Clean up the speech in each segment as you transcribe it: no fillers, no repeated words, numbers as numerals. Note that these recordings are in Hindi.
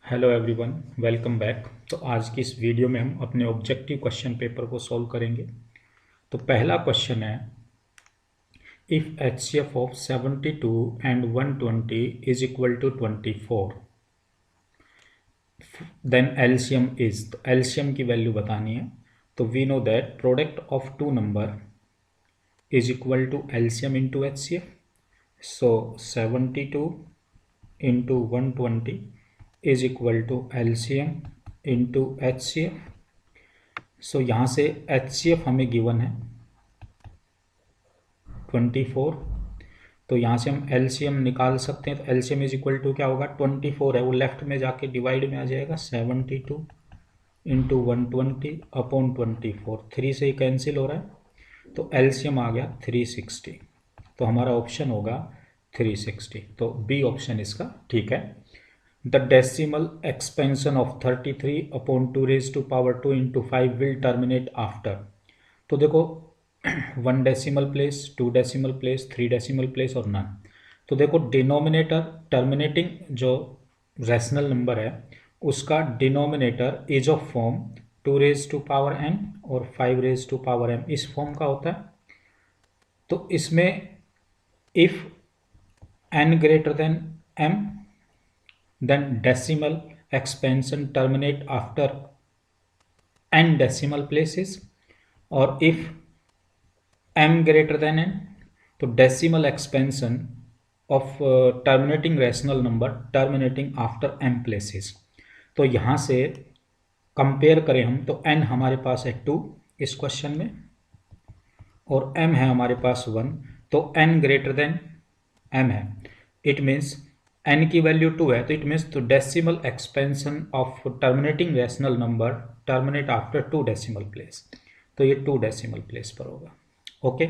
Hello everyone, welcome back. तो आज की इस वीडियो में हम अपने ऑब्जेक्टिव क्वेश्चन पेपर को सॉल्व करेंगे। तो पहला क्वेश्चन है, if HCF of 72 and 120 is equal to 24, then LCM is. तो एलसीएम की वैल्यू बतानी है। तो we know that product of two number is equal to LCM into HCF. So 72 into 120 is equal to LCM into HCF. So यहाँ से एचसीएफ हमें गिवन है 24। तो यहाँ से हम एलसीएम निकाल सकते हैं। तो एलसीएम इज इक्वल टू क्या होगा, 24 है वो लेफ्ट में जाके डिवाइड में आ जाएगा, 72 इंटू 120 अपॉन 24। 3 से ही कैंसिल हो रहा है, तो एलसीएम आ गया 360। तो हमारा ऑप्शन होगा 360। तो बी ऑप्शन इसका ठीक है। The decimal expansion of 33 upon 2 raise to power 2 into 5 will terminate after. तो देखो 1 decimal place, 2 decimal place, 3 decimal place और नन। तो देखो डिनोमिनेटर टर्मिनेटिंग जो रैशनल नंबर है उसका denominator is of form 2 raise to power n और 5 रेज टू पावर m, इस फॉर्म का होता है। तो इसमें if n greater than m then decimal expansion terminate after n decimal places, और if m greater than n तो decimal expansion of terminating rational number terminating after m places। तो यहाँ से कंपेयर करें हम तो n हमारे पास है 2 इस क्वेश्चन में और m है हमारे पास 1, तो n ग्रेटर देन m है। इट मीन्स n की वैल्यू 2 है, तो इट मीन्स तो decimal expansion of terminating rational number terminate after 2 decimal place. तो ये 2 डेसिमल प्लेस पर होगा। Okay.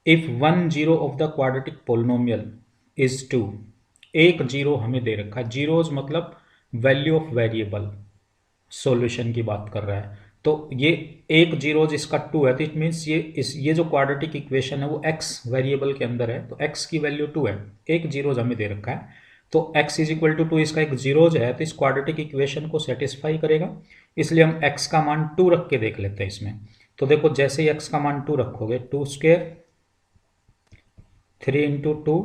If 1 zero of the quadratic polynomial is 2, एक जीरो हमें दे रखा है, जीरोज मतलब वैल्यू ऑफ वेरिएबल, सॉल्यूशन की बात कर रहा है। तो ये एक जीरो जिसका 2 है, तो इट मीन्स ये जो क्वाड्रेटिक इक्वेशन है वो x वेरिएबल के अंदर है, तो x की वैल्यू 2 है, एक जीरोज हमें दे रखा है। तो x इज इक्वल टू 2 इसका एक जीरोज है, तो इस क्वाड्रेटिक इक्वेशन को सेटिस्फाई करेगा, इसलिए हम x का मान 2 रख के देख लेते हैं इसमें। तो देखो जैसे ही x का मान 2 रखोगे, 2 स्क्वेयर 3 इंटू 2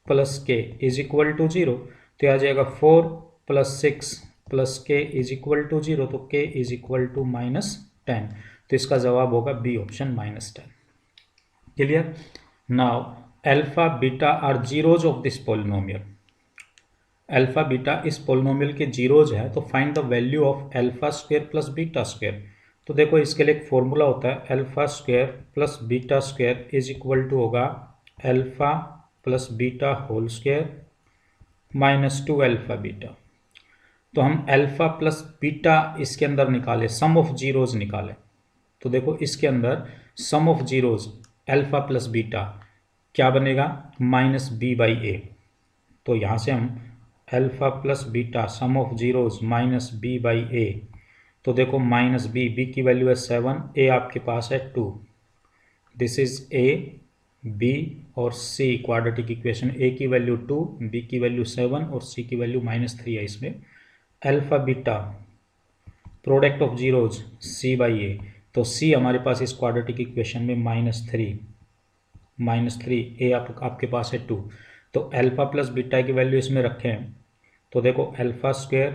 प्लस के इज इक्वल टू 0, तो आ जाएगा 4 प्लस 6 प्लस के इज इक्वल टू 0, तो के इज इक्वल टू -10। तो इसका जवाब होगा B option -10। Clear. Now alpha beta are zeros of this polynomial. Alpha beta इस पोलिनोमियल के जीरोज है, तो find the value of alpha square plus beta square. तो देखो इसके लिए एक फॉर्मूला होता है, alpha square plus beta square is equal to होगा alpha plus beta whole square -2 alpha beta. तो हम अल्फा प्लस बीटा इसके अंदर निकाले, सम ऑफ जीरोज निकाले। तो देखो इसके अंदर sum of zeros alpha plus beta क्या बनेगा, -b/a। तो यहाँ से हम alpha plus beta sum of zeros -b/a। तो देखो -b की वैल्यू है 7, a आपके पास है 2। दिस इज a, b और c क्वाड्रेटिक इक्वेशन। a की वैल्यू 2, b की वैल्यू 7 और c की वैल्यू -3 है इसमें। Alpha beta product of zeros c/a, तो c हमारे पास इस क्वाड्रेटिक इक्वेशन में -3, a आपके पास है 2। तो अल्फा प्लस बीटा की वैल्यू इसमें रखें, तो देखो alpha square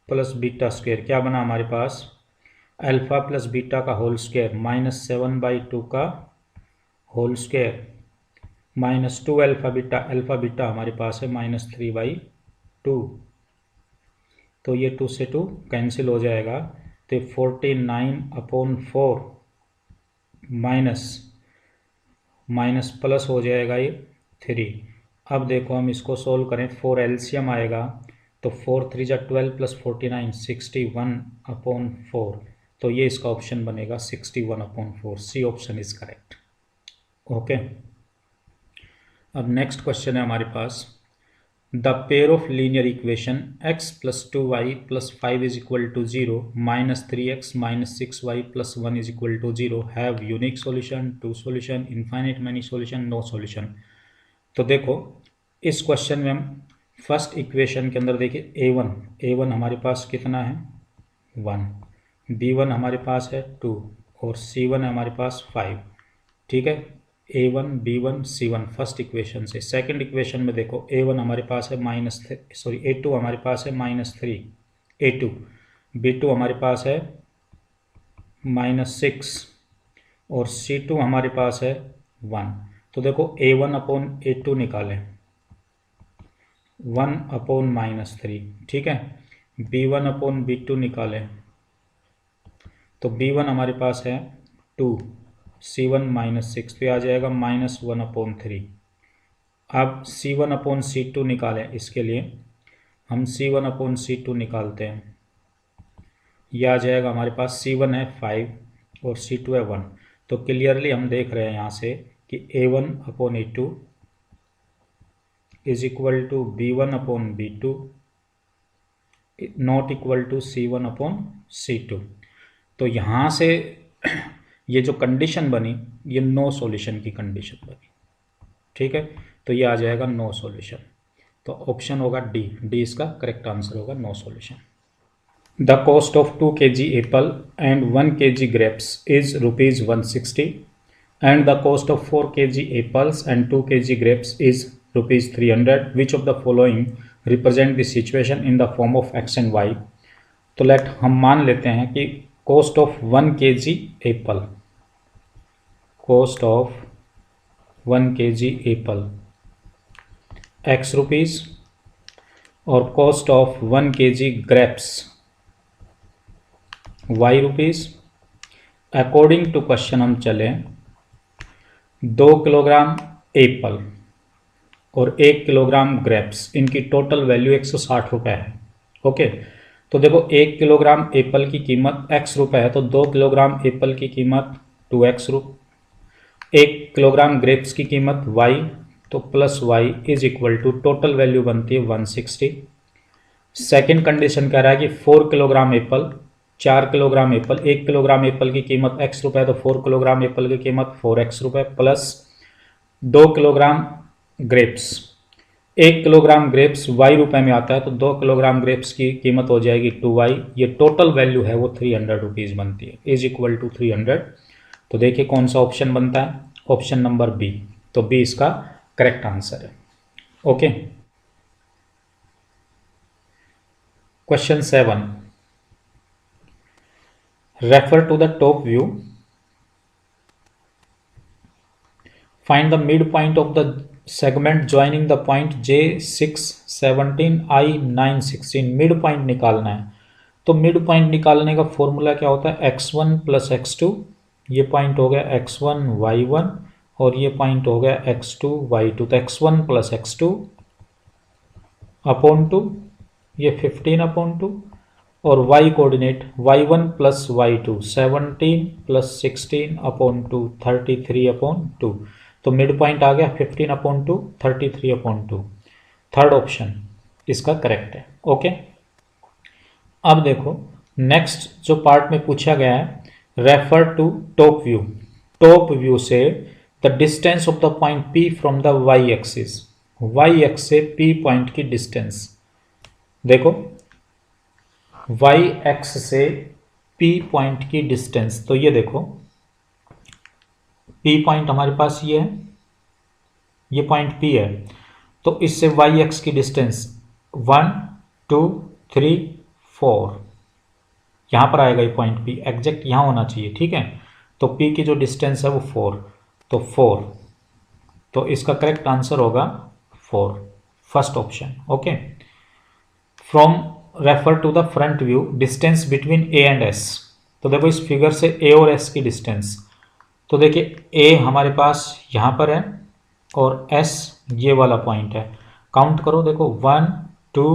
plus beta square क्या बना हमारे पास, अल्फा प्लस बीटा का होल स्क्वेयर -7/2 का होल स्क्वेयर -2 अल्फा बीटा हमारे पास है -3/2। तो ये 2 से 2 कैंसिल हो जाएगा, तो 49/4 माइनस प्लस हो जाएगा ये 3। अब देखो हम इसको सोल्व करें, 4 एलसीएम आएगा, तो 4 3 जा 12 प्लस 49 61/4। तो ये इसका ऑप्शन बनेगा 61/4। C option is correct. Okay. अब नेक्स्ट क्वेश्चन है हमारे पास, the pair of linear equation x plus 2y plus 5 is equal to 0 -3x -6y plus 1 is equal to 0 have unique solution, two solution, infinite many solution, no solution. तो देखो इस क्वेश्चन में हम फर्स्ट इक्वेशन के अंदर देखिए A1 हमारे पास कितना है 1, B1 हमारे पास है 2 और C1 है हमारे पास 5। ठीक है, A1 B1 C1 first equation से। सेकंड इक्वेशन में देखो A1 हमारे पास है A2 हमारे पास है -3 A2, B2 हमारे पास है -6 और C2 हमारे पास है 1। तो देखो A1/A2 निकालें 1/-3। ठीक है, B1/B2 निकालें तो B1 हमारे पास है 2, C1 -6 तो ये आ जाएगा -1/3। अब C1/C2 निकालें, इसके लिए हम C1/C2 निकालते हैं। यह आ जाएगा हमारे पास C1 है 5 और C2 है 1। तो क्लियरली हम देख रहे हैं यहाँ से कि A1/A2 is equal to B1/B2 not equal to C1/C2। तो यहाँ से ये जो कंडीशन बनी ये नो सॉल्यूशन की कंडीशन बनी। ठीक है, तो ये आ जाएगा नो सॉल्यूशन। तो ऑप्शन होगा डी इसका करेक्ट आंसर होगा, no solution. The cost of 2 kg apple and 1 kg grapes is ₹160 and the cost of 4 kg apples and 2 kg grapes is ₹300. Which of the following represent the situation in the form of x and y? तो लेट हम मान लेते हैं कि cost of 1 kg apple, cost of 1 kg apple x rupees और cost of 1 kg grapes y rupees. According to question हम चलें, 2 किलोग्राम एप्पल और 1 किलोग्राम ग्रेप्स, इनकी टोटल वैल्यू 160 रुपये है। ओके, तो देखो 1 किलोग्राम एप्पल की कीमत x रुपये है तो 2 किलोग्राम एप्पल की कीमत 2x रुपये, 1 किलोग्राम ग्रेप्स की कीमत y तो plus y is equal to total value बनती है 160। सेकेंड कंडीशन कह रहा है कि 4 kilogram Apple, 4 kilogram Apple, 1 kilogram Apple की कीमत x रुपये तो 4 किलोग्राम एप्पल की कीमत 4x रुपये plus 2 kilogram grapes, 1 kilogram grapes y रुपये में आता है तो 2 किलोग्राम ग्रेप्स की कीमत हो जाएगी 2y। ये टोटल वैल्यू है वो 300 रुपीज़ बनती है, इज इक्वल टू 300। तो देखिए कौन सा ऑप्शन बनता है, ऑप्शन नंबर बी। तो बी इसका करेक्ट आंसर है। Okay, question 7, refer to the top view, find the midpoint of the segment joining the point J6 17 I 9 16। Mid point निकालना है तो मिड पॉइंट निकालने का फॉर्मूला क्या होता है, x1 + x2, ये पॉइंट हो गया x1 y1 और ये पॉइंट हो गया x2 y2। तो x1 + x2 अपॉन 2, ये 15/2 और y कोऑर्डिनेट y1 + y2 17 + 16/2 33/2। तो मिड पॉइंट आ गया 15/2 33/2। थर्ड ऑप्शन इसका करेक्ट है। ओके, अब देखो नेक्स्ट जो पार्ट में पूछा गया है, refer to top view. Top view से the distance of the point P from the y axis, y axis से P पॉइंट की डिस्टेंस देखो, y एक्स से P पॉइंट की डिस्टेंस। तो ये देखो P पॉइंट हमारे पास ये है, ये पॉइंट P है, तो इससे y एक्स की डिस्टेंस 1 2 3 4, यहाँ पर आएगा ये पॉइंट P, एग्जैक्ट यहाँ होना चाहिए। ठीक है, तो P की जो डिस्टेंस है वो 4, तो 4, तो इसका करेक्ट आंसर होगा 4, first option. Okay, from refer to the front view, distance between A and S। तो देखो इस फिगर से A और S की डिस्टेंस, तो देखिए A हमारे पास यहाँ पर है और S ये वाला पॉइंट है। काउंट करो, देखो 1 2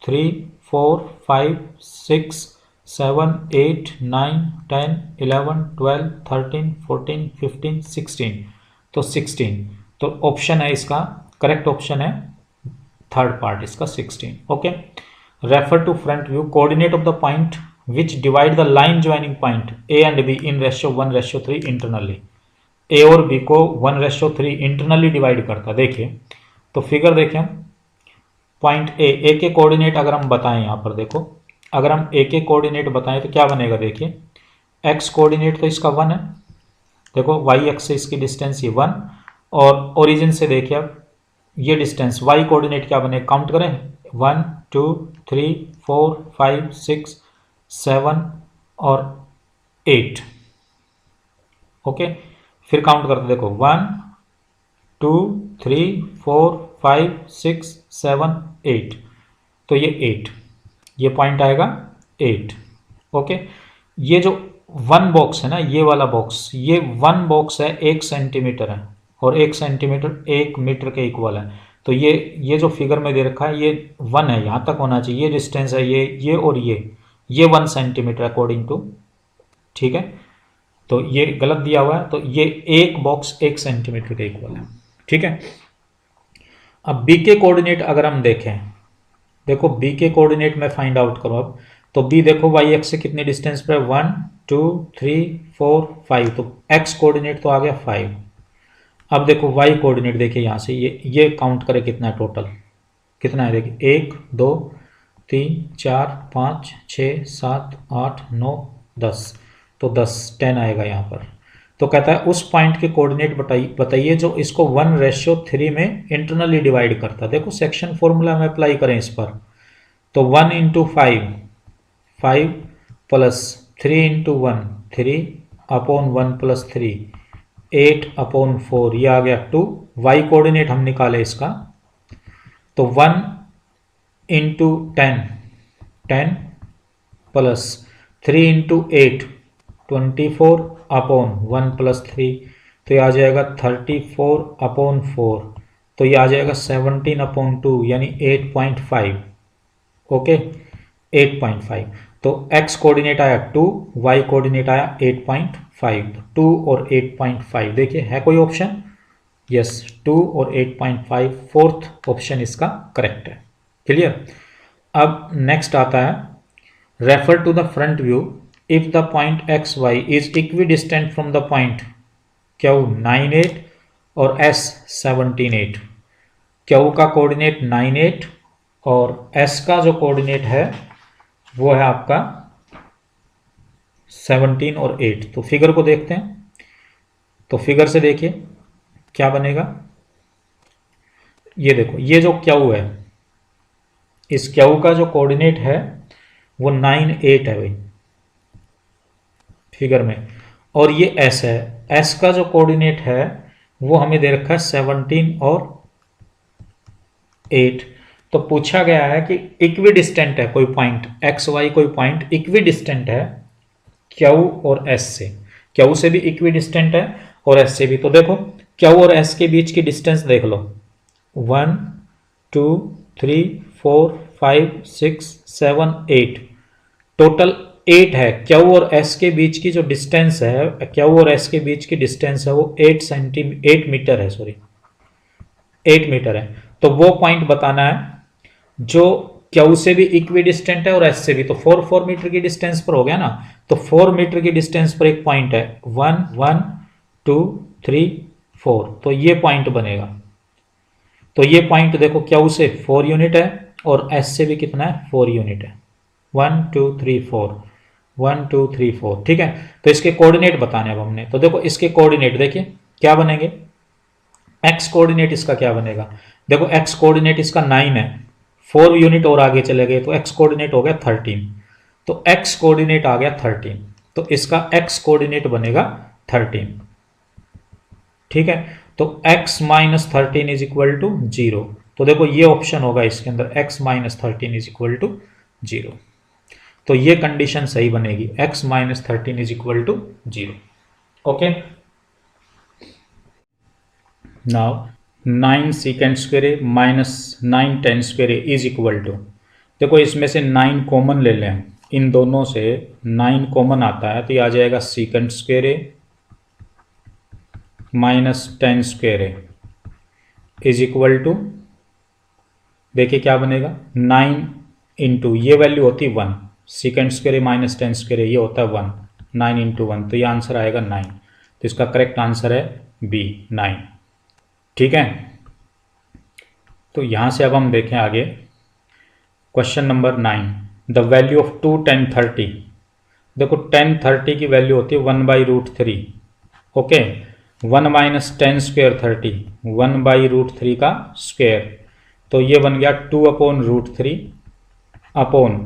3 4 5 6 7 8 9 10 11 12 13 14 15 16, तो 16, तो ऑप्शन है इसका करेक्ट ऑप्शन है थर्ड पार्ट इसका 16। Okay, refer to front view, coordinate of the point which divide the line joining point A and B in ratio 1:3 internally. A और B को 1:3 इंटरनली डिवाइड करता। देखिए तो फिगर देखें, पॉइंट ए के कोऑर्डिनेट अगर हम बताएं, यहाँ पर देखो, अगर हम ए के कोऑर्डिनेट बताएं तो क्या बनेगा, देखिए एक्स कोऑर्डिनेट तो इसका 1 है, देखो वाई एक्स से इसकी डिस्टेंस ये 1, और ओरिजिन से देखिए अब ये डिस्टेंस वाई कोऑर्डिनेट क्या बने, काउंट करें, 1 2 3 4 5 6 7 और 8। ओके, फिर काउंट करते देखो 1 2 3 4 5 6 7 8, तो ये 8, ये पॉइंट आएगा 8। ओके, ये जो 1 बॉक्स है ना, ये वाला बॉक्स, ये 1 बॉक्स है 1 सेंटीमीटर है, और 1 सेंटीमीटर 1 मीटर के इक्वल है। तो ये जो फिगर में दे रखा है ये 1 है, यहाँ तक होना चाहिए, ये डिस्टेंस है ये और ये 1 सेंटीमीटर अकॉर्डिंग टू, ठीक है, तो ये गलत दिया हुआ है, तो ये एक बॉक्स 1 सेंटीमीटर के इक्वल है, ठीक है। अब बी के कोऑर्डिनेट अगर हम देखें, देखो बी के कोऑर्डिनेट में फाइंड आउट करो अब, तो बी देखो वाई एक्स से कितने डिस्टेंस पर है, 1 2 3 4 5, तो एक्स कोऑर्डिनेट तो आ गया 5। अब देखो वाई कोऑर्डिनेट देखिए, यहाँ से ये काउंट करें कितना है टोटल, कितना है देखिए 1 2 3 4 5 6 7 8 9 10, तो 10 आएगा यहाँ पर। तो कहता है उस पॉइंट के कोऑर्डिनेट बताइए जो इसको 1:3 में इंटरनली डिवाइड करता है। देखो सेक्शन फॉर्मूला में अप्लाई करें इस पर, तो 1 × 5 5 प्लस 3 × 1 3 अपॉन 1 + 3 8/4, ये आ गया 2। वाई कोऑर्डिनेट हम निकाले इसका, तो 1 × 10 10 प्लस 3 × 8 24 अपॉन 1 + 3, तो ये आ जाएगा 34/4, तो ये आ जाएगा 17/2 यानी 8.5। ओके, 8.5, तो x कोऑर्डिनेट आया 2, y कोऑर्डिनेट आया 8.5, 2 और 8.5 देखिए है कोई ऑप्शन, यस 2 और 8.5, फोर्थ ऑप्शन इसका करेक्ट है। क्लियर। अब नेक्स्ट आता है, refer to the front view if the point X Y is equidistant from the point Q 9 8 और एस 17 8। क्यू का कोऑर्डिनेट 9 8 और एस का जो कोऑर्डिनेट है वो है आपका 17 और 8। तो फिगर को देखते हैं, तो फिगर से देखिए क्या बनेगा, ये देखो ये जो क्यू है, इस क्यू का जो कोऑर्डिनेट है वो 9 8 है भाई फिगर में, और ये एस है, एस का जो कोऑर्डिनेट है वो हमें दे रखा है 17 और 8। तो पूछा गया है कि इक्विडिस्टेंट है कोई पॉइंट एक्स वाई, कोई पॉइंट इक्विडिस्टेंट है क्यू और एस से, क्यू से भी इक्विडिस्टेंट है और एस से भी। तो देखो क्यू और एस के बीच की डिस्टेंस देख लो, 1 2 3 4 5 6 7 8, टोटल 8 है। क्यू और एस के बीच की जो डिस्टेंस है, क्यू और एस के बीच की डिस्टेंस है वो 8 मीटर है, सॉरी 8 मीटर है। तो वो पॉइंट बताना है जो क्यू से भी इक्विडिस्टेंट है और एस से भी, तो 4 मीटर की डिस्टेंस पर हो गया ना, तो 4 मीटर की डिस्टेंस पर एक पॉइंट है 1 1 2 3 4, तो ये पॉइंट बनेगा। तो ये पॉइंट देखो क्यू से 4 यूनिट है और एस से भी कितना है 4 यूनिट है, 1 2 3 4 1 2 3 4, ठीक है। तो इसके कोऑर्डिनेट बताने अब हमने, तो देखो इसके कोऑर्डिनेट देखिए क्या बनेंगे, एक्स कोऑर्डिनेट इसका क्या बनेगा, देखो एक्स कोऑर्डिनेट इसका 9 है, 4 यूनिट और आगे चले गए तो एक्स कोऑर्डिनेट हो गया 13, तो एक्स कोऑर्डिनेट आ गया 13, तो इसका एक्स कोऑर्डिनेट बनेगा 13, ठीक है। तो x - 13 इज इक्वल टू 0, तो देखो ये ऑप्शन होगा इसके अंदर, x - 13 इज इक्वल टू 0, तो ये कंडीशन सही बनेगी, x - 13 is equal to 0। Okay, now 9 secant square -9 tan square is equal to, देखो इसमें से 9 कॉमन ले लें, इन दोनों से 9 कॉमन आता है तो ये आ जाएगा secant square -tan square is equal to, देखिए क्या बनेगा 9 इंटू ये वैल्यू होती है 1, secant स्क्वायर -tan स्क्वायर ये होता है 1, 9 × 1, तो ये आंसर आएगा 9, तो इसका करेक्ट आंसर है बी 9, ठीक है। तो यहाँ से अब हम देखें आगे, question number 9, the value of 2 10 30। देखो 10 30 की वैल्यू होती है 1/√3। ओके, 1 माइनस 10 स्क्वेयर 30, 1/√3 का स्क्वेयर, तो ये बन गया 2/√3 अपॉन,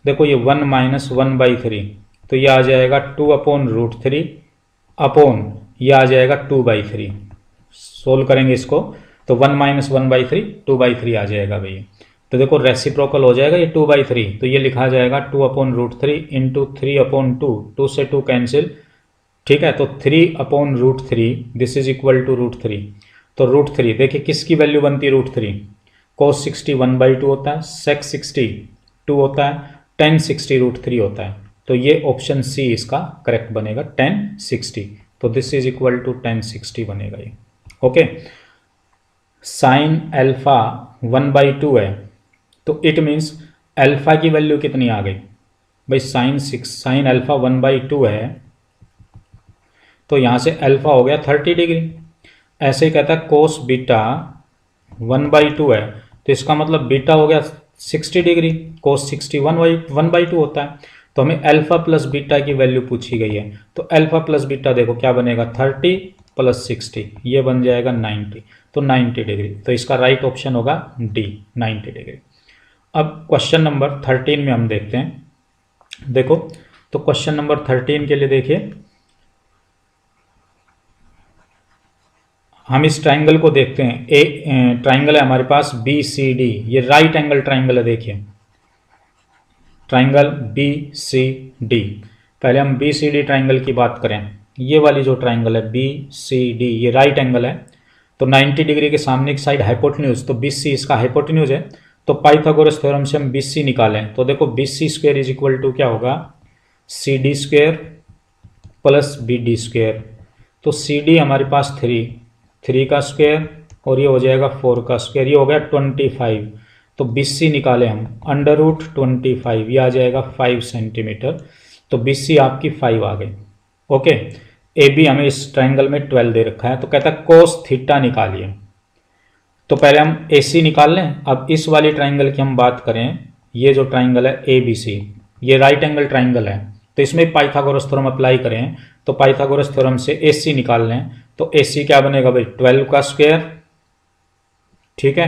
देखो ये 1 माइनस 1/3, तो ये आ जाएगा 2/√3 अपॉन, ये आ जाएगा 2/3। सोल्व करेंगे इसको तो 1 माइनस 1/3 2/3 आ जाएगा भैया। तो देखो रेसिप्रोकल हो जाएगा ये 2/3, तो ये लिखा जाएगा 2/√3 इंटू 3/2, 2 से 2 कैंसिल, ठीक है, तो 3/√3 दिस इज इक्वल टू √3। तो √3 देखिए किसकी वैल्यू बनती है √3, cos 60 1/2 होता है, sec 60 2 होता है, tan 60 √3 होता है। तो ये ऑप्शन सी इसका करेक्ट बनेगा, tan 60। तो this is equal to tan 60 बनेगा ये। ओके, साइन अल्फा 1/2 है, तो इट मीन्स अल्फा की वैल्यू कितनी आ गई भाई, साइन अल्फा 1/2 है, तो यहाँ से अल्फा हो गया 30 डिग्री। ऐसे ही कहता है कोस बीटा 1/2 है, तो इसका मतलब बीटा हो गया 60 डिग्री, कोस 60 1/2 होता है। तो हमें अल्फा प्लस बीटा की वैल्यू पूछी गई है, तो अल्फा प्लस बीटा देखो क्या बनेगा, 30 प्लस 60, ये बन जाएगा 90, तो 90 डिग्री। तो इसका राइट ऑप्शन होगा डी, 90 डिग्री। अब क्वेश्चन नंबर 13 में हम देखते हैं। देखो तो क्वेश्चन नंबर 13 के लिए देखिए, हम इस ट्राइंगल को देखते हैं। एक ट्राइंगल है हमारे पास बी सी डी, ये राइट एंगल ट्राइंगल है। देखिए ट्राइंगल बी सी डी, पहले हम बी सी डी ट्राइंगल की बात करें। ये वाली जो ट्राइंगल है बी सी डी, ये राइट एंगल है, तो 90 डिग्री के सामने की साइड हाइपोटेन्यूज, तो बी सी इसका हाइपोटेन्यूज है। तो पाइथागोरस थ्योरम से हम बी सी निकालें, तो देखो B C square is equal to क्या होगा, C D square plus B D square. तो सी डी हमारे पास 3 का स्क्वायर और ये हो जाएगा 4 का स्क्वायर, ये हो गया 25। तो बी सी निकाले हम, √25, ये आ जाएगा 5 सेंटीमीटर। तो बी सी आपकी 5 आ गई। ओके, ए बी हमें इस ट्राइंगल में 12 दे रखा है, तो कहता है कोस थीटा निकालिए। तो पहले हम ए सी निकाल लें। अब इस वाली ट्राइंगल की हम बात करें, ये जो ट्राइंगल है ए बी सी, ये राइट एंगल ट्राइंगल है, तो इसमें पाइथागोरस थ्योरम अप्लाई करें, तो पाइथागोरस थ्योरम से ए सी निकाल लें। तो ए सी क्या बनेगा भाई, 12 का स्क्वायर, ठीक है,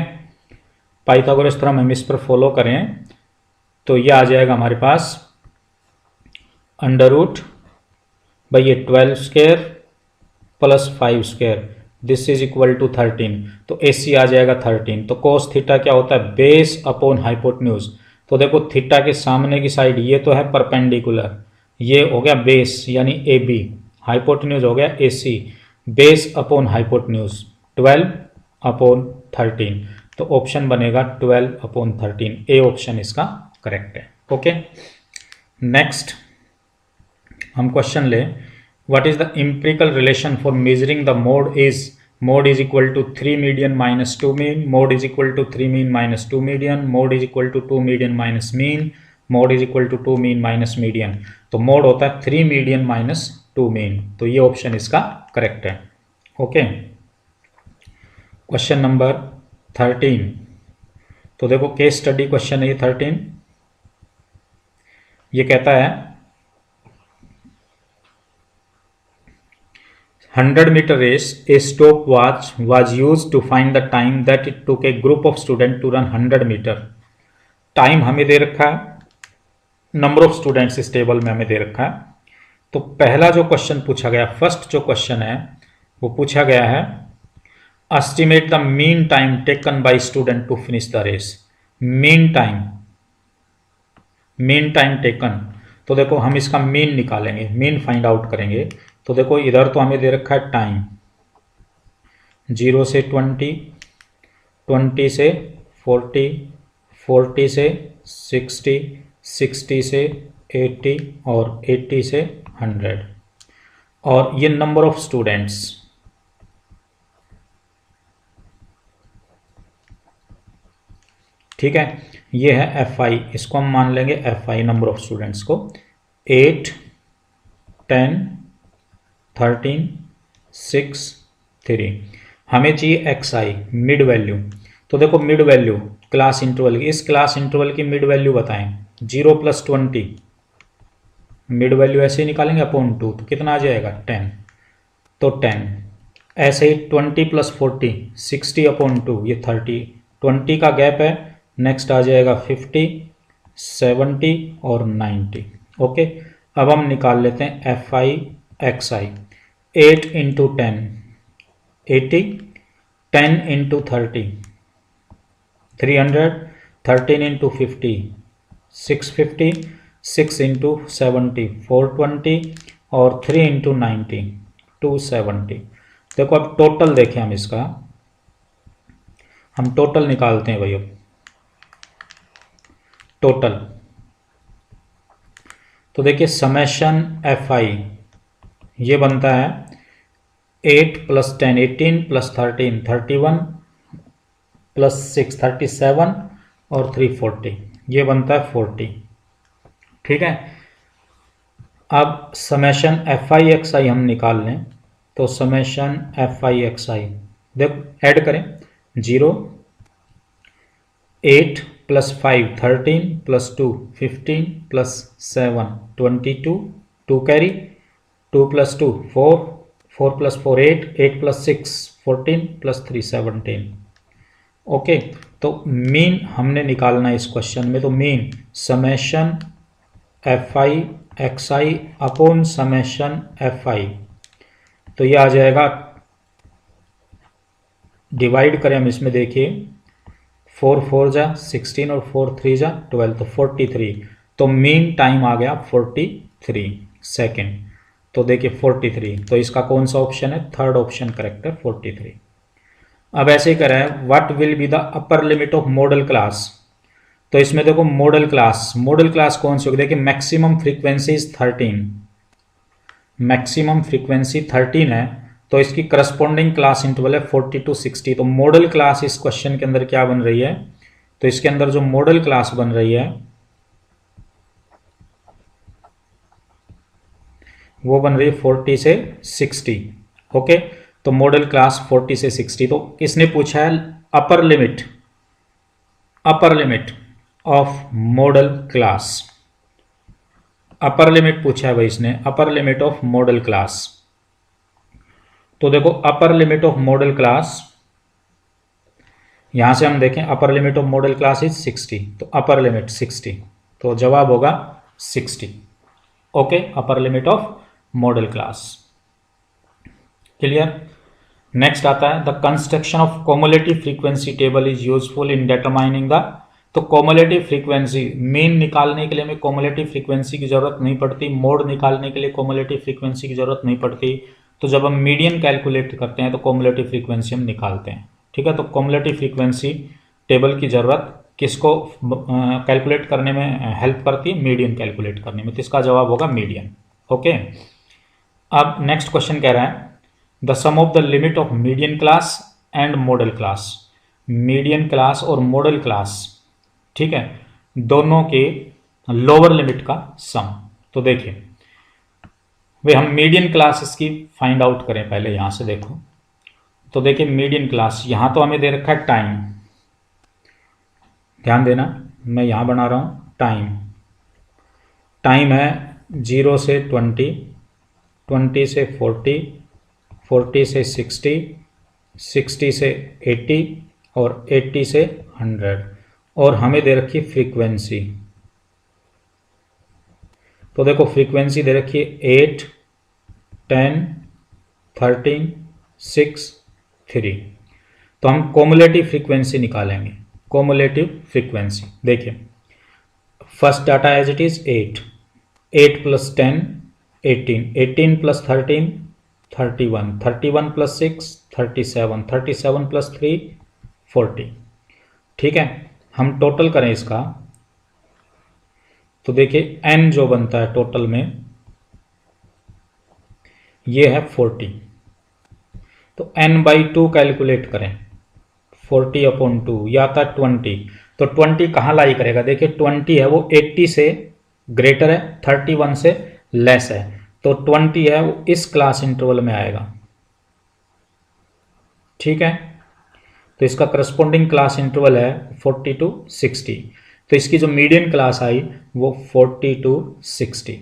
पाइथागोरस थ्योरम हम इस पर फॉलो करें, तो ये आ जाएगा हमारे पास अंडर रूट भाई ये 12 square plus 5 square, this is equal to 13। तो ए सी आ जाएगा 13। तो कोस थीटा क्या होता है, बेस अपॉन हाइपोटेन्यूज। तो देखो थीटा के सामने की साइड ये तो है परपेंडिकुलर, ये हो गया बेस यानी ए बी, हाइपोटेन्यूज हो गया A C, base upon hypotenuse 12 upon 13। तो ऑप्शन बनेगा 12 अपॉन 13, ए ऑप्शन इसका करेक्ट है। ओके, नेक्स्ट हम क्वेश्चन ले, what is the empirical relation for measuring the mode is equal to 3 median minus 2 mean, mode is equal to 3 mean minus 2 median, mode is equal to 2 median minus mean, mode is equal to 2 mean minus median. तो मोड होता है 3 मीडियन माइनस 2 मीन, तो ये ऑप्शन इसका करेक्ट है। ओके, क्वेश्चन नंबर 13, तो देखो केस स्टडी क्वेश्चन है ये 13। ये कहता है 100 metre race, a stopwatch was used to find the time that it took a group of students to run 100 metre. Time हमें दे रखा है, नंबर ऑफ स्टूडेंट्स इस टेबल में हमें दे रखा है। तो पहला जो क्वेश्चन पूछा गया, फर्स्ट जो क्वेश्चन है वो पूछा गया है, estimate the mean time taken by student to finish the race. Mean time taken, तो देखो हम इसका मीन निकालेंगे, मीन फाइंड आउट करेंगे। तो देखो इधर तो हमें दे रखा है टाइम 0 से 20, 20 से 40, 40 से 60, 60 से 80 और 80 से 100, और ये नंबर ऑफ स्टूडेंट्स, ठीक है, ये है एफ आई, इसको हम मान लेंगे F I, number of students को 8, 10, 13, 6, 3। हमें चाहिए एक्स आई, मिड वैल्यू। तो देखो मिड वैल्यू क्लास इंटरवल की, इस क्लास इंटरवल की मिड वैल्यू बताएं। 0 + 20 मिड वैल्यू ऐसे ही निकालेंगे अपॉन 2, तो कितना आ जाएगा 10, तो 10। ऐसे ही 20 + 40 60 अपॉन 2 ये 30, 20 का गैप है, नेक्स्ट आ जाएगा 50 70 और 90। ओके, अब हम निकाल लेते हैं एफ आई एक्स आई। 8 × 10 80, 10 × 30 300, 13 × 50 650, 6 × 70 420 और 3 × 90 270। देखो अब टोटल देखें हम इसका, हम टोटल निकालते हैं भाई। अब टोटल तो देखिए समेशन एफ आई ये बनता है 8 + 10 18 + 13 31 + 6 37 और 3 40, ये बनता है 40। ठीक है, अब समेशन एफ आई एक्स आई हम निकाल लें, तो समेशन एफ आई एक्स आई देखो ऐड करें। 0 8 + 5 13 + 2 15 + 7 22 2 कैरी 2 + 2 4 4 + 4 8 8 + 6 14 + 3 17। ओके, तो मीन हमने निकालना है इस क्वेश्चन में, तो mean summation F I x I upon summation F I, तो ये आ जाएगा, डिवाइड करें हम इसमें, देखिए 4 4 जा 16 और 4 3 जा 12, तो 43, तो मीन टाइम आ गया 43 सेकेंड। तो देखिए 43, तो इसका कौन सा ऑप्शन है, थर्ड ऑप्शन करेक्ट है 43। अब ऐसे ही करें, what will be the upper limit of model class, तो इसमें देखो मॉडल क्लास कौन सी होगी, देखिए maximum frequency is 13, maximum frequency 13 है, तो इसकी करस्पॉन्डिंग क्लास इंटरवल है 40 to 60। तो मॉडल क्लास इस क्वेश्चन के अंदर क्या बन रही है, तो इसके अंदर जो मॉडल क्लास बन रही है वो बन रही है 40 से 60। ओके, तो मॉडल क्लास 40 से 60, तो इसने पूछा है upper limit of model class, upper limit पूछा है भाई इसने, upper limit of model class. तो देखो upper limit of model class, यहां से हम देखें upper limit of model class is 60, तो अपर लिमिट 60, तो जवाब होगा 60। Okay, upper limit of model class clear. Next आता है the construction of cumulative frequency table is useful in determining the, तो कॉमुलेटिव फ्रीक्वेंसी मीन निकालने के लिए हमें कॉमुलेटिव फ्रीक्वेंसी की जरूरत नहीं पड़ती, मोड निकालने के लिए कॉमुलेटिव फ्रीक्वेंसी की जरूरत नहीं पड़ती, तो जब हम मीडियन कैलकुलेट करते हैं तो कॉमुलेटिव फ्रीक्वेंसी हम निकालते हैं। ठीक है, तो कॉमुलेटिव फ्रीक्वेंसी टेबल की जरूरत किसको कैलकुलेट करने में हेल्प करती है, मीडियन कैलकुलेट करने में, तो इसका जवाब होगा मीडियन। ओके, अब नेक्स्ट क्वेश्चन कह रहा है the sum of the limit of median class and modal class, median class और मॉडल क्लास, ठीक है, दोनों के लोअर लिमिट का सम। तो देखिए भाई हम मीडियन क्लासेस की फाइंड आउट करें पहले, यहां से देखो, तो देखिए मीडियन क्लास, यहां तो हमें दे रखा है टाइम, ध्यान देना मैं यहां बना रहा हूं टाइम है 0 से 20, 20 से 40, 40 से 60, 60 से 80 और 80 से 100, और हमें दे रखी फ्रीक्वेंसी, तो देखो फ्रीक्वेंसी दे रखी है 8 10 13 6 3, तो हम कोमुलेटिव फ्रीक्वेंसी निकालेंगे। कोमुलेटिव फ्रीक्वेंसी देखिए first data as it is 8 + 10 18 18 + 13 31 31 + 6 37 37 + 3 40। ठीक है, हम टोटल करें इसका, तो देखिए n जो बनता है टोटल में ये है 40, तो n/2 कैलकुलेट करें, 40/2 या आता है 20, तो 20 कहाँ लाई करेगा, देखिए 20 है वो 80 से ग्रेटर है, 31 से लेस है, तो 20 है वो इस क्लास इंटरवल में आएगा। ठीक है, तो इसका करस्पॉन्डिंग क्लास इंटरवल है 40 to 60। तो इसकी जो मीडियन क्लास आई वो 40 to 60।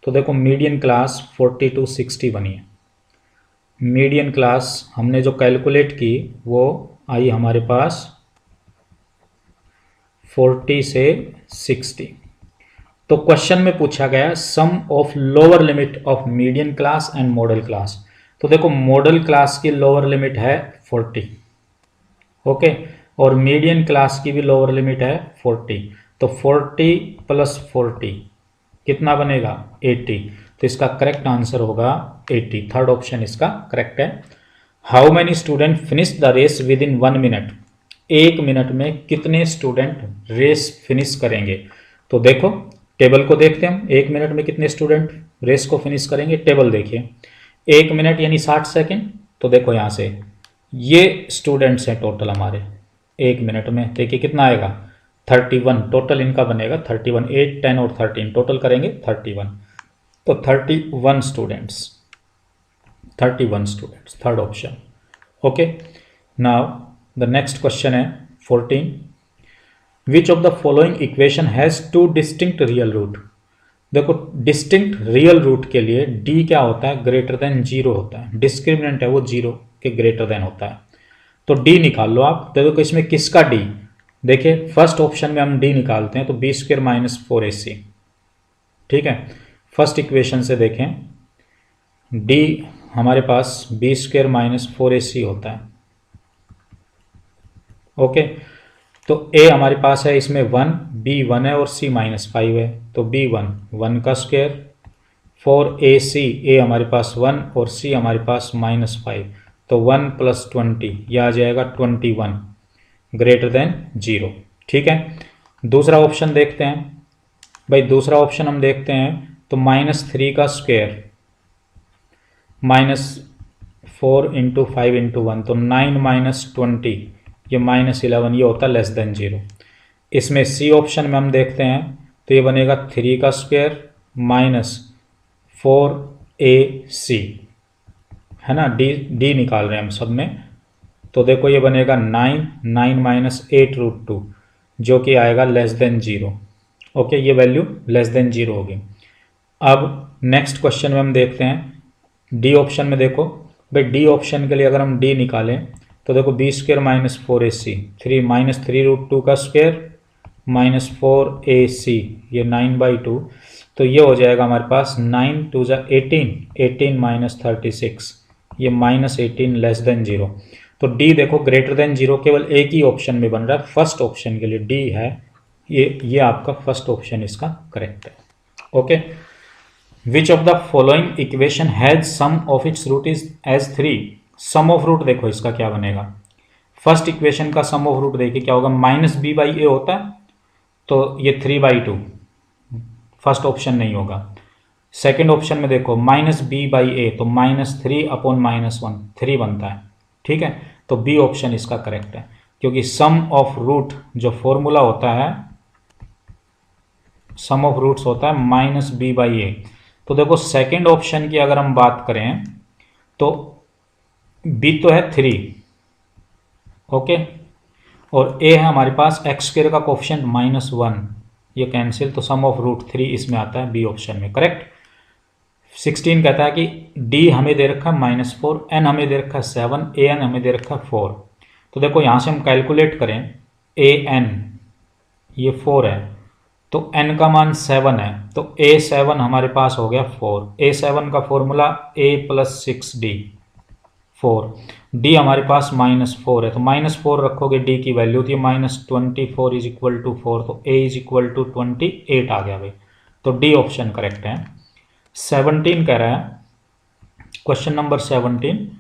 तो देखो मीडियन क्लास 40 to 60 बनी है। मीडियन क्लास हमने जो कैलकुलेट की वो आई हमारे पास 40 से 60। तो क्वेश्चन में पूछा गया sum of lower limit of median class and modal class. तो देखो मॉडल क्लास की लोअर लिमिट है 40, ओके, और मीडियन क्लास की भी लोअर लिमिट है 40। तो 40 प्लस 40 कितना बनेगा 80। तो इसका करेक्ट आंसर होगा 80। थर्ड ऑप्शन इसका करेक्ट है। How many student finish the race within 1 minute. 1 minute में कितने स्टूडेंट रेस फिनिश करेंगे। तो देखो टेबल को देखते हैं हम, 1 मिनट में कितने स्टूडेंट रेस को फिनिश करेंगे। टेबल देखिए, 1 मिनट यानी 60 सेकेंड। तो देखो यहाँ से ये स्टूडेंट्स हैं टोटल हमारे 1 मिनट में, देखिए कितना आएगा 31। टोटल इनका बनेगा 31, 8 10 और 13 टोटल करेंगे 31। तो 31 students, 31 students, third option. Okay, now the next question है 14। Which of the following equation has 2 distinct real root. देखो डिस्टिंक्ट रियल रूट के लिए डी क्या होता है, ग्रेटर देन 0 होता है। डिस्क्रिमिनेंट है वो 0 के ग्रेटर देन होता है। तो डी निकाल लो आप। तो देखो इसमें किसका डी, देखिए फर्स्ट ऑप्शन में हम डी निकालते हैं तो बी स्क्र माइनस 4ac। ठीक है, फर्स्ट इक्वेशन से देखें डी हमारे पास बी स्क्र माइनस 4ac होता है। ओके, तो ए हमारे पास है इसमें 1, बी 1 है और सी -5 है। तो बी 1 का स्क्वायर 4ac, ए हमारे पास 1 और सी हमारे पास -5। तो 1 + 20 यह आ जाएगा 21 ग्रेटर देन 0। ठीक है, दूसरा ऑप्शन देखते हैं भाई। दूसरा ऑप्शन हम देखते हैं तो -3 का स्क्वायर -4 × 5 × 1 तो 9 - 20 ये -11 ये होता है लेस देन 0। इसमें सी ऑप्शन में हम देखते हैं तो ये बनेगा 3 का स्क्वायर -4ac है ना। डी निकाल रहे हैं हम सब में। तो देखो ये बनेगा 9 - 8√2 जो कि आएगा लेस देन 0। ओके, ये वैल्यू लेस देन 0 होगी। अब नेक्स्ट क्वेश्चन में हम देखते हैं डी ऑप्शन में। देखो भाई डी ऑप्शन के लिए अगर हम डी निकालें तो देखो बी स्क्र -4ac, 3 -3√2 का स्क्वायर -4ac ये 9/2। तो ये हो जाएगा हमारे पास 9 × 2 = 18, 18 - 36 ये -18 लेस देन 0। तो डी देखो ग्रेटर देन 0 केवल एक ही ऑप्शन में बन रहा है, फर्स्ट ऑप्शन के लिए डी है। ये आपका फर्स्ट ऑप्शन इसका करेक्ट है। Okay, which of the following equation has sum of its root is as 3। Sum of root देखो इसका क्या बनेगा। फर्स्ट इक्वेशन का सम ऑफ रूट देखिए क्या होगा, -b/a होता है तो ये 3/2 फर्स्ट ऑप्शन नहीं होगा। सेकेंड ऑप्शन में देखो -b/a तो -3/-1 3 बनता है। ठीक है, तो बी ऑप्शन इसका करेक्ट है क्योंकि सम ऑफ रूट जो फॉर्मूला होता है, सम ऑफ रूट्स होता है -b/a। तो देखो सेकेंड ऑप्शन की अगर हम बात करें तो बी तो है 3, ओके, और ए है हमारे पास x² का कोफिशिएंट -1 ये कैंसिल, तो सम ऑफ रूट 3 इसमें आता है बी ऑप्शन में करेक्ट। 16 कहता है कि डी हमें दे रखा है -4, एन हमें दे रखा है 7, ए एन हमें दे रखा है 4। तो देखो यहाँ से हम कैलकुलेट करें ए एन ये 4 है तो n का मान 7 है तो a7 हमारे पास हो गया 4। a7 का फॉर्मूला a + 6d 4, d हमारे पास -4 है तो -4 रखोगे d की वैल्यू थी -24 = 4 तो a = 28 आ गया भाई। तो d ऑप्शन करेक्ट है। 17 कह रहा है, क्वेश्चन नंबर 17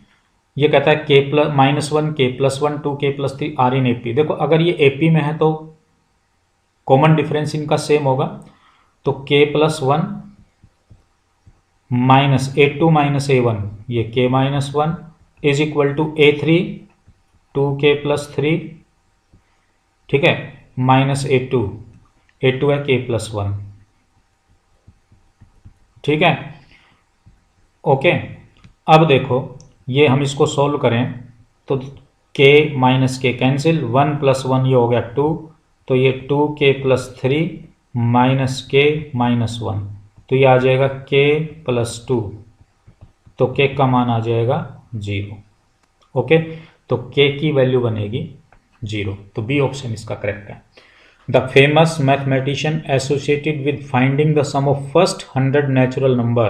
ये कहता है -1 k + 1 2 k + 3 are in AP। देखो अगर ये AP में है तो कॉमन डिफरेंस इनका सेम होगा तो k + 1 -a2 - a1 ये k - 1 = a3 2k + 3, ठीक है, -a2 a2 है k + 1, ठीक है। ओके, अब देखो ये हम इसको सॉल्व करें तो के माइनस के कैंसिल, 1 + 1 ये हो गया 2, तो ये 2k + 3 माइनस के माइनस 1, तो ये आ जाएगा k + 2, तो k का मान आ जाएगा 0। ओके, तो k की वैल्यू बनेगी 0, तो बी ऑप्शन इसका करेक्ट है। The famous mathematician associated with finding the sum of first 100 natural number,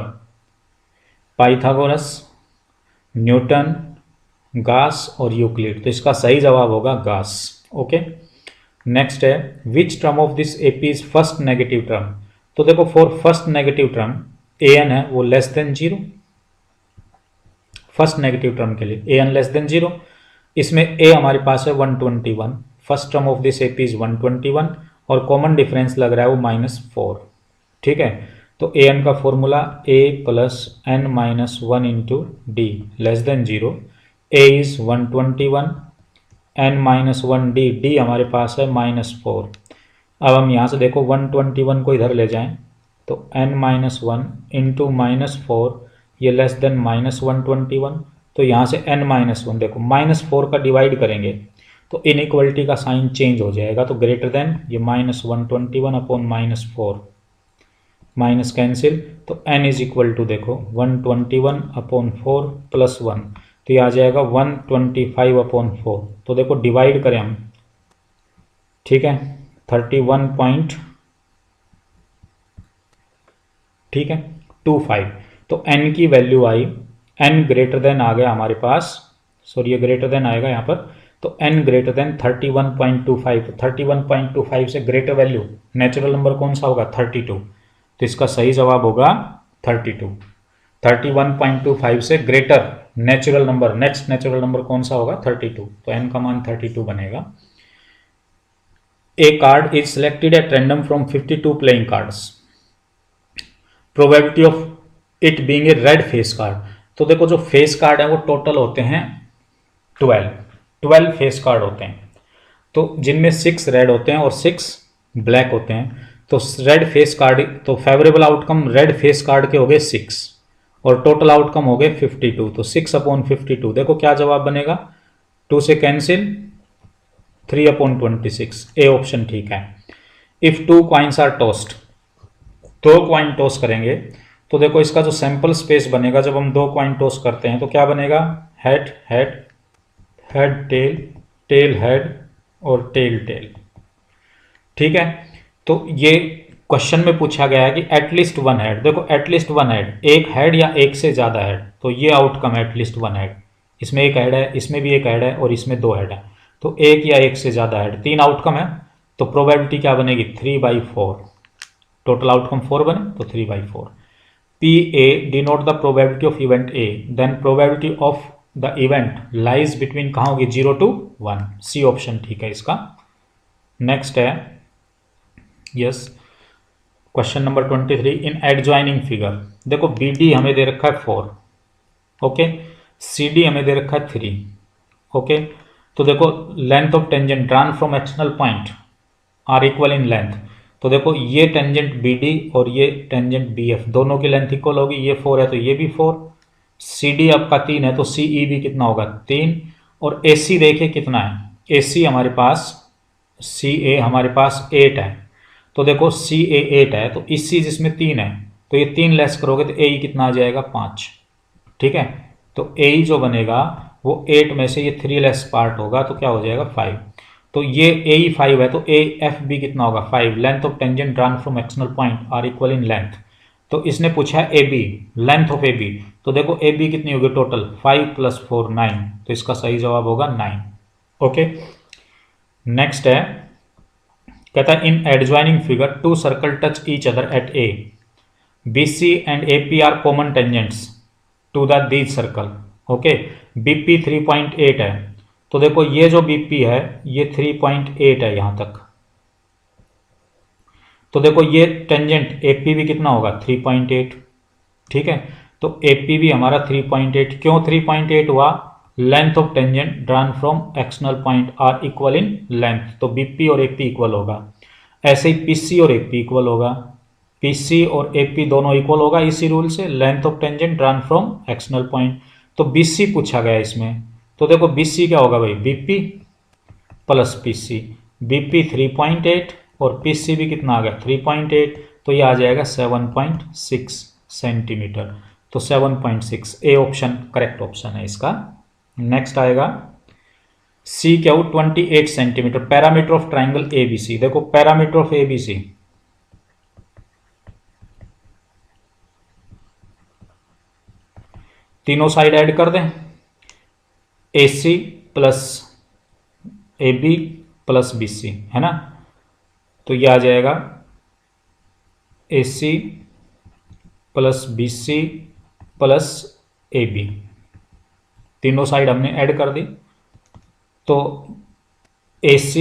Pythagoras, Newton, Gauss और यूक्लिड, तो इसका सही जवाब होगा गास। ओके, नेक्स्ट है which term of this AP is first negative term, तो देखो for first negative term an है वो less than 0, first negative term के लिए an लेस देन 0, इसमें a हमारे पास है 121, first term of this AP is 121 और कॉमन डिफरेंस लग रहा है वो -4। ठीक है, तो an का formula a + n - 1 × d less than 0, a is 121, n - 1 d हमारे पास है -4। अब हम यहाँ से देखो 121 को इधर ले जाएं तो n - 1 × -4 ये लेस देन -121, तो यहाँ से n - 1 देखो -4 का डिवाइड करेंगे तो इनइक्वलिटी का साइन चेंज हो जाएगा, तो ग्रेटर देन ये -121/-4 माइनस कैंसिल, तो n = देखो 121/4 + 1, तो ये आ जाएगा 125/4, तो देखो डिवाइड करें हम, ठीक है 31 ठीक है 25, तो n की वैल्यू आई, n ग्रेटर देन आ गया हमारे पास, सॉरी ये ग्रेटर देन आएगा यहाँ पर, तो n ग्रेटर देन 31.25, 31.25 से ग्रेटर वैल्यू नेचुरल नंबर कौन सा होगा 32, तो इसका सही जवाब होगा 32। 31.25 से greater natural number, next natural number कौन सा होगा 32, तो n का मान 32 बनेगा। A card is selected at random from 52 playing cards. Probability of it being a red face card. तो देखो जो फेस कार्ड है वो टोटल होते हैं 12 फेस कार्ड होते हैं, तो जिनमें 6 रेड होते हैं और 6 ब्लैक होते हैं, तो रेड फेस कार्ड, तो favourable outcome red face card के हो गए 6 और टोटल आउटकम हो गए 52, तो 6/52, देखो क्या जवाब बनेगा, 2 से कैंसिल 3/26, ए ऑप्शन ठीक है। If 2 coins are tossed, 2 coin toss करेंगे तो देखो इसका जो सैंपल स्पेस बनेगा जब हम 2 कॉइन टॉस करते हैं तो क्या बनेगा, head head, head tail, tail head और टेल टेल। ठीक है, तो ये क्वेश्चन में पूछा गया है कि एटलीस्ट 1 हेड, देखो एटलीस्ट 1 हेड, एक हेड या एक से ज्यादा हेड, तो ये आउटकम है एटलीस्ट 1 हेड, इसमें एक हेड है, इसमें भी एक हेड है और इसमें 2 हेड है, तो एक या एक से ज्यादा हेड, 3 आउटकम है, तो प्रोबेबिलिटी क्या बनेगी 3/4, टोटल आउटकम 4 बने तो 3/4। P A denote the probability of event A, then probability of the event lies between कहाँ होगी 0 to 1, सी ऑप्शन ठीक है इसका। नेक्स्ट है यस क्वेश्चन नंबर 23, इन एडजॉइनिंग फिगर, देखो बी डी हमें दे रखा है 4, ओके, सी डी हमें दे रखा है 3, ओके, तो देखो length of tangent drawn from external point are equal in length, तो देखो ये टेंजेंट बी डी और ये टेंजेंट बी एफ दोनों की लेंथ इक्वल होगी, ये 4 है तो ये भी 4, सी डी आपका 3 है तो सी ई भी कितना होगा 3, और ए सी देखिए कितना है, ए सी हमारे पास, सी ए हमारे पास 8 है, तो देखो सी ए 8 है तो इस चीज इसमें 3 है, तो ये 3 लेस करोगे तो ए ई कितना आ जाएगा 5, ठीक है, तो ए ई जो बनेगा वो 8 में से ये 3 लेस पार्ट होगा तो क्या हो जाएगा 5, तो ये ए ई 5 है तो ए एफ बी कितना होगा 5, length of tangent drawn from external point are equal in length, तो इसने पूछा है A B, length of A B, तो देखो ए बी कितनी होगी टोटल 5 + 4 9, तो इसका सही जवाब होगा 9। ओके, नेक्स्ट है कहता है in adjoining figure 2 circle touch each other at A, B C and A P R common tangents to the these circle, okay, BP 3.8 है, तो देखो ये जो बीपी है ये 3.8 है यहां तक, तो देखो ये टेंजेंट एपी भी कितना होगा 3.8, ठीक है, तो एपी भी हमारा 3.8, क्यों 3.8 हुआ, length of tangent drawn from external point are equal in length, तो बीपी और एपी इक्वल होगा, ऐसे ही पीसी और एपी इक्वल होगा, पीसी और एपी दोनों इक्वल होगा इसी रूल से, length of tangent drawn from external point, तो बीसी पूछा गया इसमें, तो देखो BC क्या होगा भाई, BP प्लस PC। BP 3.8 और PC भी कितना आ गया 3.8, तो ये आ जाएगा 7.6 सेंटीमीटर। तो 7.6 ए ऑप्शन करेक्ट ऑप्शन है इसका। नेक्स्ट आएगा C क्या हो 28 centimetre. Parameter of triangle ABC, देखो पैरामीटर ऑफ ABC तीनों साइड ऐड कर दें, AC plus AB plus BC है ना, तो ये आ जाएगा AC plus BC plus AB, तीनों साइड हमने ऐड कर दी। तो AC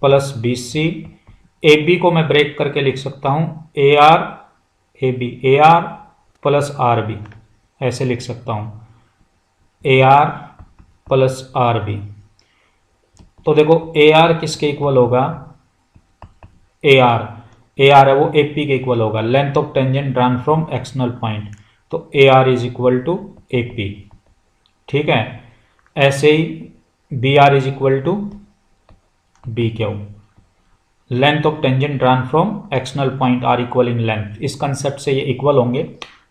प्लस BC, AB को मैं ब्रेक करके लिख सकता हूं AR AB, AR plus RB ऐसे लिख सकता हूं, AR प्लस RB। तो देखो AR किसके इक्वल होगा, AR है वो AP के इक्वल होगा, length of tangent drawn from external point, तो AR is equal to AP। ठीक है, ऐसे ही BR is equal to BQ, length of tangent drawn from external point are equal in length. इस कंसेप्ट से ये इक्वल होंगे,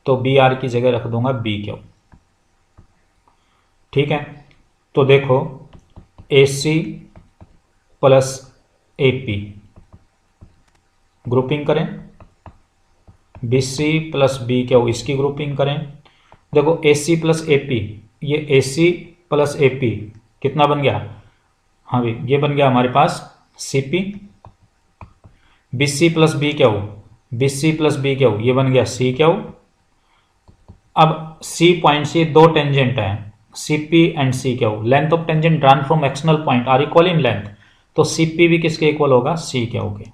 तो BR की जगह रख दूंगा BQ। ठीक है, तो देखो AC प्लस AP ग्रुपिंग करें, BC प्लस BQ इसकी ग्रुपिंग करें। देखो AC प्लस AP, ये AC प्लस AP कितना बन गया, हाँ भाई ये बन गया हमारे पास CP। BC plus BQ, BC plus BQ ये बन गया CQ। अब C पॉइंट से दो टेंजेंट है CP and CQ, length of tangent drawn from external point are equal in length, तो CP भी किसके इक्वल होगा CQ के।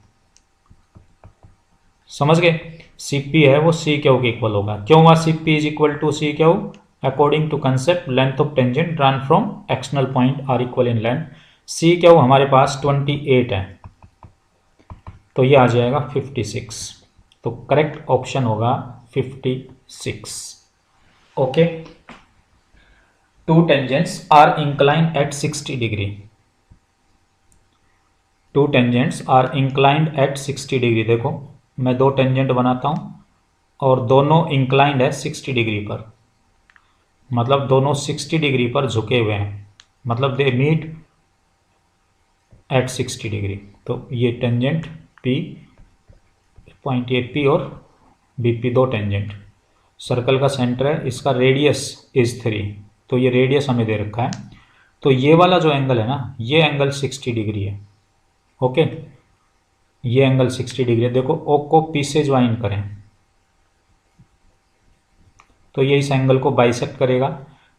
समझ गए, CP है वो CQ के इक्वल होगा। क्यों हुआ CP is equal to CQ, according to concept length of tangent drawn from external point are equal in length. CQ हमारे पास 28 है, तो ये आ जाएगा 56, तो करेक्ट ऑप्शन होगा 56। Okay, two tangents are inclined at 60 degree, two tangents are inclined at 60 degree. देखो मैं दो टेंजेंट बनाता हूं और दोनों इंक्लाइंड है 60 डिग्री पर, मतलब दोनों 60 डिग्री पर झुके हुए हैं, मतलब दे मीट एट 60 डिग्री। तो ये टेंजेंट P पॉइंट AP और BP दो टेंजेंट, सर्कल का सेंटर है, इसका रेडियस इज 3, तो ये रेडियस हमें दे रखा है। तो ये वाला जो एंगल है ना, ये एंगल 60 डिग्री है। ओके, ये एंगल 60 डिग्री है। देखो O को P से ज्वाइन करें तो ये इस एंगल को बाइसेक्ट करेगा,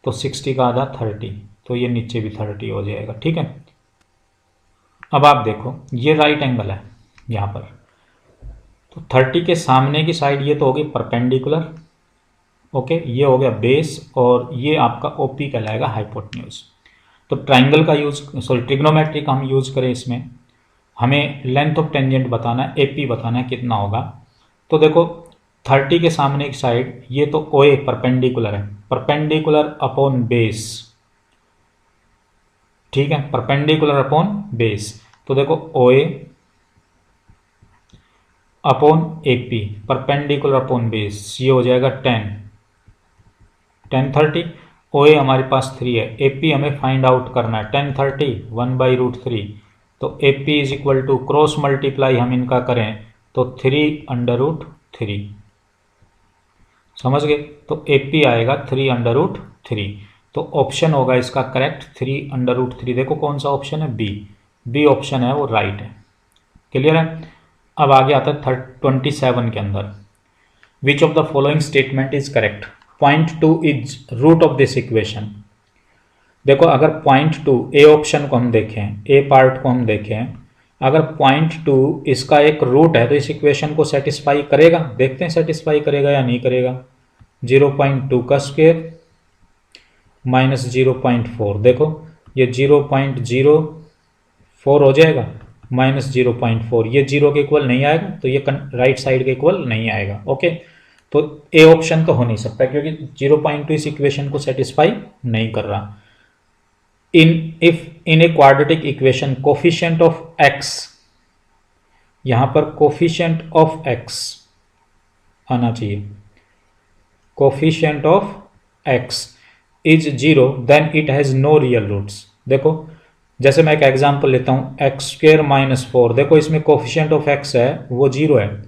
तो 60 का आधा 30, तो ये नीचे भी 30 हो जाएगा। ठीक है, अब आप देखो ये राइट एंगल है यहाँ पर, तो 30 के सामने की साइड ये तो हो गई परपेंडिकुलर। ओके, ये हो गया बेस और ये आपका OP कहलाएगा हाइपोटेन्यूज। तो ट्राइंगल का यूज, सॉरी ट्रिग्नोमेट्री का हम यूज करें इसमें, हमें लेंथ ऑफ टेंजेंट बताना है, AP बताना है कितना होगा। तो देखो 30 के सामने की साइड ये तो OA परपेंडिकुलर है, परपेंडिकुलर अपॉन बेस। ठीक है, परपेंडिकुलर अपॉन बेस, तो देखो OA upon AP perpendicular upon base, ये हो जाएगा 10 30। OA हमारे पास 3 है, AP हमें फाइंड आउट करना है, 10 30 1/√3, तो AP is equal to cross multiply हम इनका करें तो 3/√3। समझ गए, तो AP आएगा 3/√3, तो ऑप्शन होगा इसका करेक्ट 3/√3। देखो कौन सा ऑप्शन है, बी ऑप्शन है वो राइट है। क्लियर है, अब आगे आता है 27 के अंदर, which of the following statement is correct, point 2 is root of this equation. देखो अगर पॉइंट 2 ए ऑप्शन को हम देखें, ए पार्ट को हम देखें, अगर पॉइंट 2 इसका एक रूट है तो इस इक्वेशन को सेटिस्फाई करेगा। देखते हैं सेटिस्फाई करेगा या नहीं करेगा। 0.2 का स्क्वायर माइनस 0.4, देखो ये 0.04 हो जाएगा माइनस 0.4, ये 0 के इक्वल नहीं आएगा, तो ये राइट साइड के इक्वल नहीं आएगा। ओके, तो ए ऑप्शन तो हो नहीं सकता क्योंकि 0.2 इस इक्वेशन को सेटिस्फाई नहीं कर रहा। In a quadratic equation coefficient of x, यहां पर कोफिशिएंट ऑफ एक्स आना चाहिए, coefficient of x is 0 then it has no real roots. देखो जैसे मैं एक एग्जांपल लेता हूं, एक्स स्क्वेयर माइनस 4, देखो इसमें कोफिशिएंट ऑफ एक्स है वो 0 है।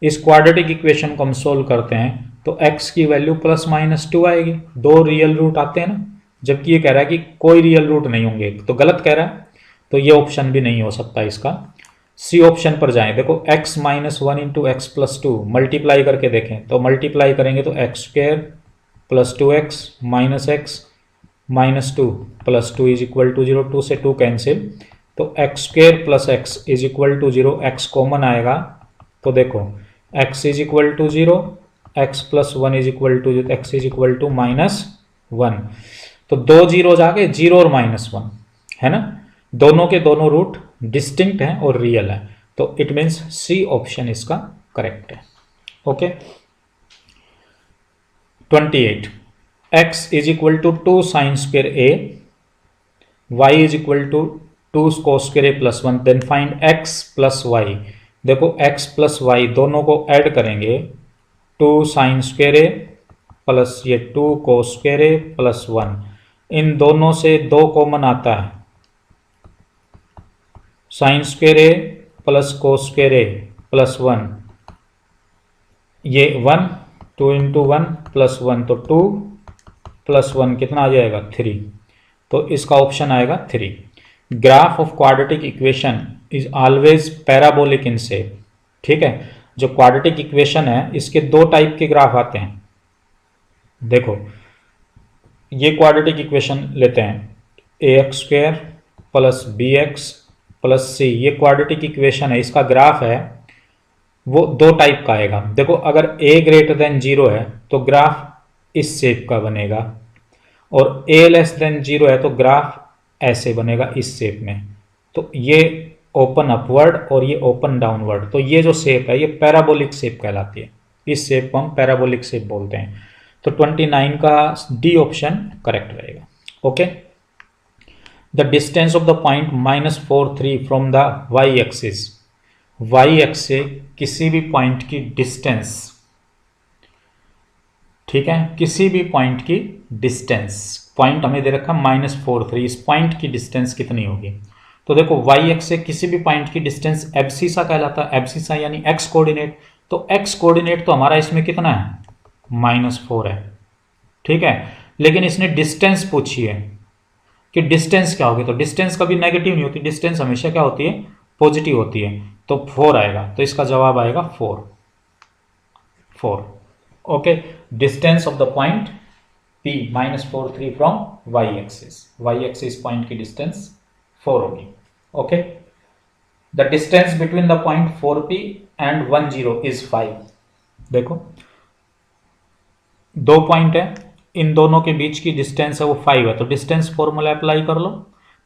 इस क्वाड्रेटिक इक्वेशन को हम सोल्व करते हैं तो x की वैल्यू +-2 आएगी, दो रियल रूट आते हैं ना, जबकि ये कह रहा है कि कोई रियल रूट नहीं होंगे, तो गलत कह रहा है, तो ये ऑप्शन भी नहीं हो सकता इसका। सी ऑप्शन पर जाएं, देखो x -1 into X plus 2 multiply करके देखें, तो मल्टीप्लाई करेंगे तो X square plus 2x minus X minus 2 plus 2 is equal to 0, 2 से 2 कैंसिल, तो X square plus X is equal to 0, X common आएगा, तो देखो x is equal to 0, X plus 1 is equal to X is equal to -1, तो दो जीरोज आ गए, 0 और -1 है ना, दोनों के दोनों रूट डिस्टिंक्ट हैं और रियल है, तो इट मीन्स सी ऑप्शन इसका करेक्ट है। Okay 28 x is equal to 2 sine square a, y is equal to 2 cos square a plus 1, then find x plus Y. देखो x प्लस वाई दोनों को ऐड करेंगे, 2 साइन स्क्वेयर a प्लस ये 2 cos स्क्वेयर a प्लस 1, इन दोनों से 2 कॉमन आता है, sign square a plus cos square a plus 1, ये 1, 2 इंटू 1 प्लस 1, तो 2 प्लस 1 कितना आ जाएगा 3, तो इसका ऑप्शन आएगा 3। Graph of quadratic equation is always parabolic in shape. ठीक है, जो क्वाड्रेटिक इक्वेशन है इसके दो टाइप के ग्राफ आते हैं। देखो ये क्वाड्रेटिक इक्वेशन लेते हैं, ax square plus bx plus c, ये क्वाड्रेटिक इक्वेशन है, इसका ग्राफ है वो दो टाइप का आएगा। देखो अगर a ग्रेटर देन 0 है तो ग्राफ इस शेप का बनेगा, और a लेस देन 0 है तो ग्राफ ऐसे बनेगा इस शेप में, तो ये ओपन अपवर्ड और ये ओपन डाउनवर्ड, तो ये जो शेप है ये पैराबोलिक शेप कहलाती है, इस शेप को हम पैराबोलिक शेप बोलते हैं। तो 29 का डी ऑप्शन करेक्ट रहेगा। Okay, the distance of the point -4 3 from the Y axis, Y X से किसी भी पॉइंट की डिस्टेंस, ठीक है, किसी भी पॉइंट की डिस्टेंस, पॉइंट हमें दे रखा -4 3, इस पॉइंट की डिस्टेंस कितनी होगी, तो देखो वाई एक्स से किसी भी पॉइंट की डिस्टेंस एब्सिसा कहलाता है, एब्सिसा यानी एक्स कोऑर्डिनेट, तो एक्स कोऑर्डिनेट तो हमारा इसमें कितना है -4 है, ठीक है, लेकिन इसने डिस्टेंस पूछी है कि डिस्टेंस क्या होगी, तो डिस्टेंस कभी नेगेटिव नहीं होती, डिस्टेंस हमेशा क्या होती है पॉजिटिव होती है, तो 4 आएगा, तो इसका जवाब आएगा 4। Okay, distance of the point P -4 3 from Y axis point की डिस्टेंस 4 होगी। Okay, the distance between the point 4P and 1 0 is 5। देखो दो पॉइंट है, इन दोनों के बीच की डिस्टेंस है वो 5 है, तो डिस्टेंस फॉर्मूला अप्लाई कर लो,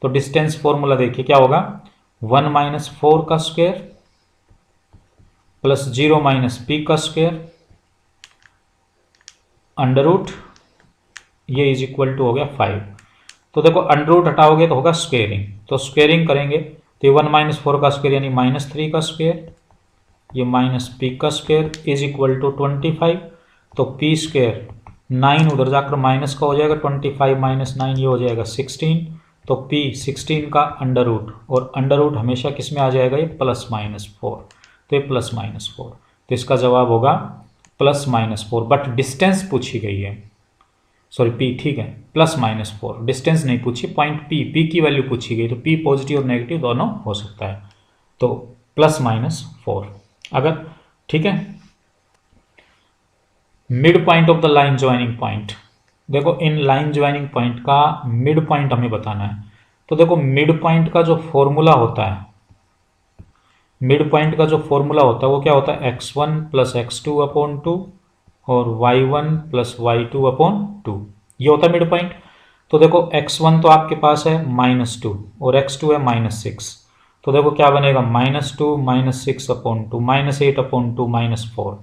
तो डिस्टेंस फॉर्मूला देखिए क्या होगा, 1 - 4 का स्क्वायर प्लस 0 - p का स्क्वायर अंडर रूट, ये इज इक्वल टू हो गया 5। तो देखो अंडर रूट हटाओगे तो होगा स्क्वेयरिंग, तो स्क्वेयरिंग करेंगे तो 1 - 4 का स्क्वायर यानी -3 का स्क्वायर, ये -p का स्क्वायर इज इक्वल टू 25, तो p स्क्वायर 9 उधर जाकर माइनस का हो जाएगा, 25 - 9 ये हो जाएगा 16, तो p 16 का अंडर रूट, और अंडर रूट हमेशा किस में आ जाएगा ये +-4, तो ये +-4, तो इसका जवाब होगा +-4, बट डिस्टेंस पूछी गई है, सॉरी p, ठीक है, +-4, डिस्टेंस नहीं पूछी, पॉइंट p की वैल्यू पूछी गई, तो p पॉजिटिव और नेगेटिव दोनों हो सकता है, तो +-4 अगर, ठीक है। Mid point of the line joining point, देखो इन लाइन ज्वाइनिंग पॉइंट का मिड पॉइंट हमें बताना है, तो देखो मिड पॉइंट का जो फॉर्मूला होता है, मिड पॉइंट का जो फॉर्मूला होता है वो क्या होता है, x1 + x2/2 और y1 + y2/2, ये होता है मिड पॉइंट। तो देखो x1 तो आपके पास है -2 और x2 है -6, तो देखो क्या बनेगा, -2 - 6/2 -8/2 -4,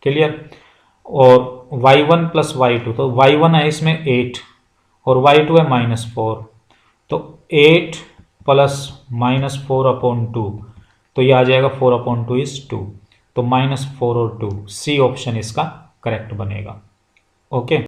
क्लियर। और y1 प्लस y2, तो y1 है इसमें 8 और y2 है -4, तो 8 प्लस -4 अपॉन 2, तो ये आ जाएगा 4 अपॉन 2 इज 2, तो -4 और 2, सी ऑप्शन इसका करेक्ट बनेगा। ओके।